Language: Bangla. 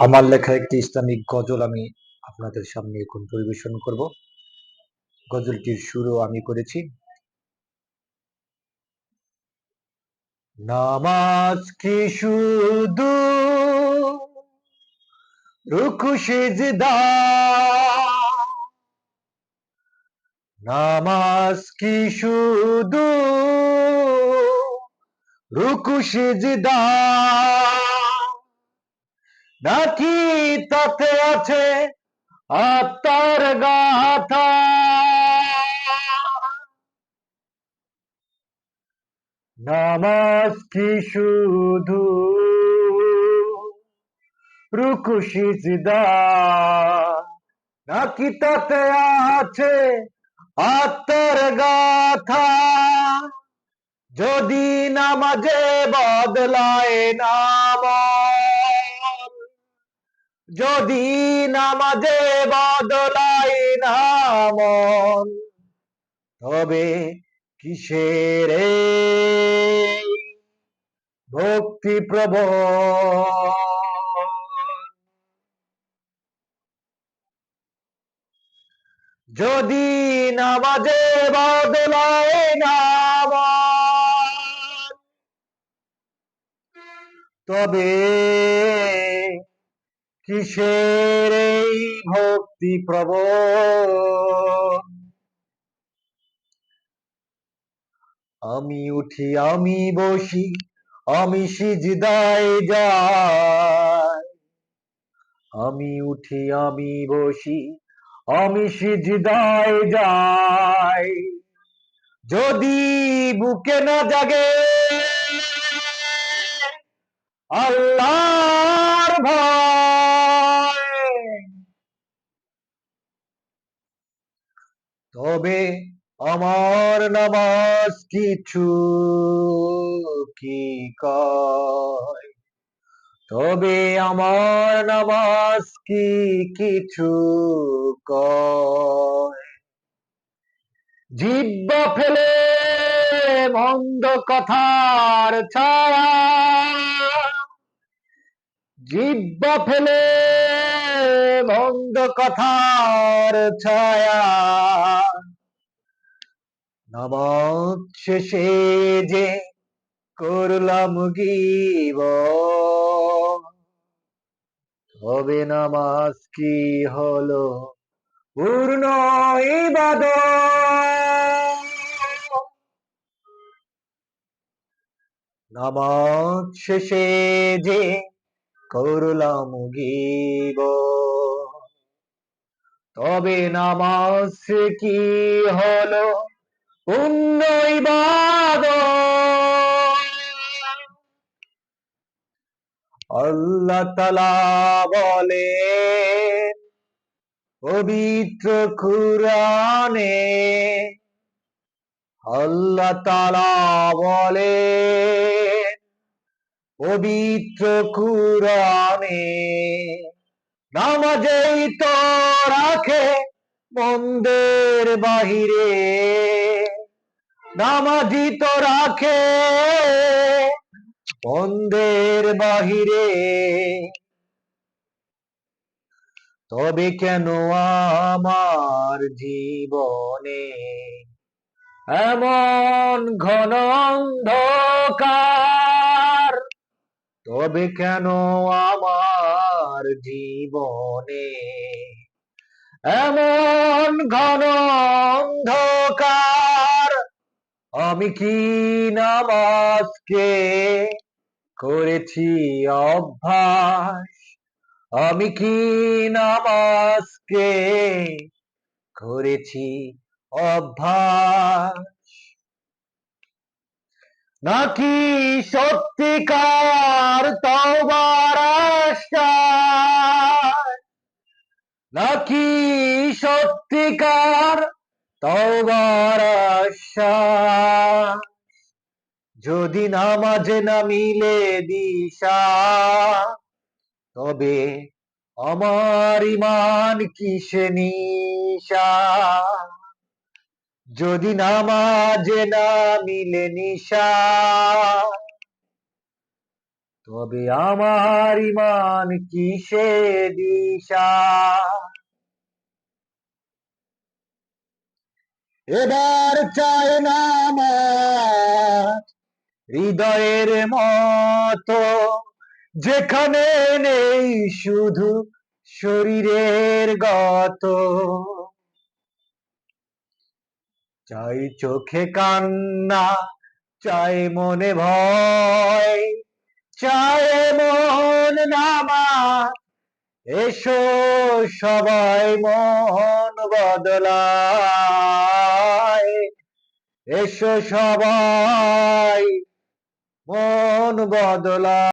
আমার লেখা একটি ইসলামিক গজল আমি আপনাদের সামনে এখন পরিবেশন করব। গজলটির শুরু আমি করেছি। নামাজ কি শুধু রুকু সিজদা, নামাজ কি শুধু রুকু সিজদা, নাকি তাতে আছে আত্মার গাথা? নামাজ কি শুধু রুকু সিজদা, নাকি তাতে আছে আত্মার গাথা? যদি নামাজে বদলায় নাম, যদি নামাজে বদলায় নাম, তবে কিসের এই ভক্তি প্রবল? যদি নামাজে বদলায় নাম, তবে কিসের এই ভক্তি প্রবল? আমি উঠি আমি বসি আমি সিজদায় যাই, আমি উঠি আমি বসি আমি সিজদায় যাই। যদি বুকে না জাগে আল্লাহর ভয়, তবে আমার নামাজ কিছু কি কয়? তবে আমার নামাজ কি কিছু কয়? জিহ্বা ফেলে মন্দ কথার ছায়া, জিহ্বা ফেলে মন্দ কথার ছায়া, নামাজ শেষে যে করলাম গীবত, তবে নামাজ কি হলো পূর্ণ ইবাদত? নামাজ শেষে যে করলাম গীবত, তবে নামাজ কি হলো পূর্ণ ইবাদত? আল্লাহ তাআলা বলেন পবিত্র কুরআনে, আল্লাহ তাআলা বলেন পবিত্র কুরআনে, নামাজেই তো রাখে মন্দের বাহিরে, নামাজই তো রাখে মন্দের বাহিরে। তবে কেন আমার জীবনে এমন ঘন অন্ধকার? তবে কেন আমার জীবনে এমন ঘন অন্ধকার? আমি কি নামাজকে করেছি অভ্যাস? আমি কি নামাজকে করেছি অভ্যাস? নাকি সত্যিকার তওবার আশ্বাস? নাকি সত্যিকার তওবার আশ্বাস? যদি নামাজে না মিলে দিশা, তবে আমার ঈমান কিসে নিশা? যদি নামাজে না মিলে নিশা, তবে আমার ইমান কিসে দিশা, এবার চায় না আমার হৃদয়ের মতো, যেখানে নেই শুধু শরীরের গত। চাই চোখে কান্না, চাই মনে ভয়, চাই মন নামা, এসো সবাই মন বদলায়, এসো সবাই মন বদলায়।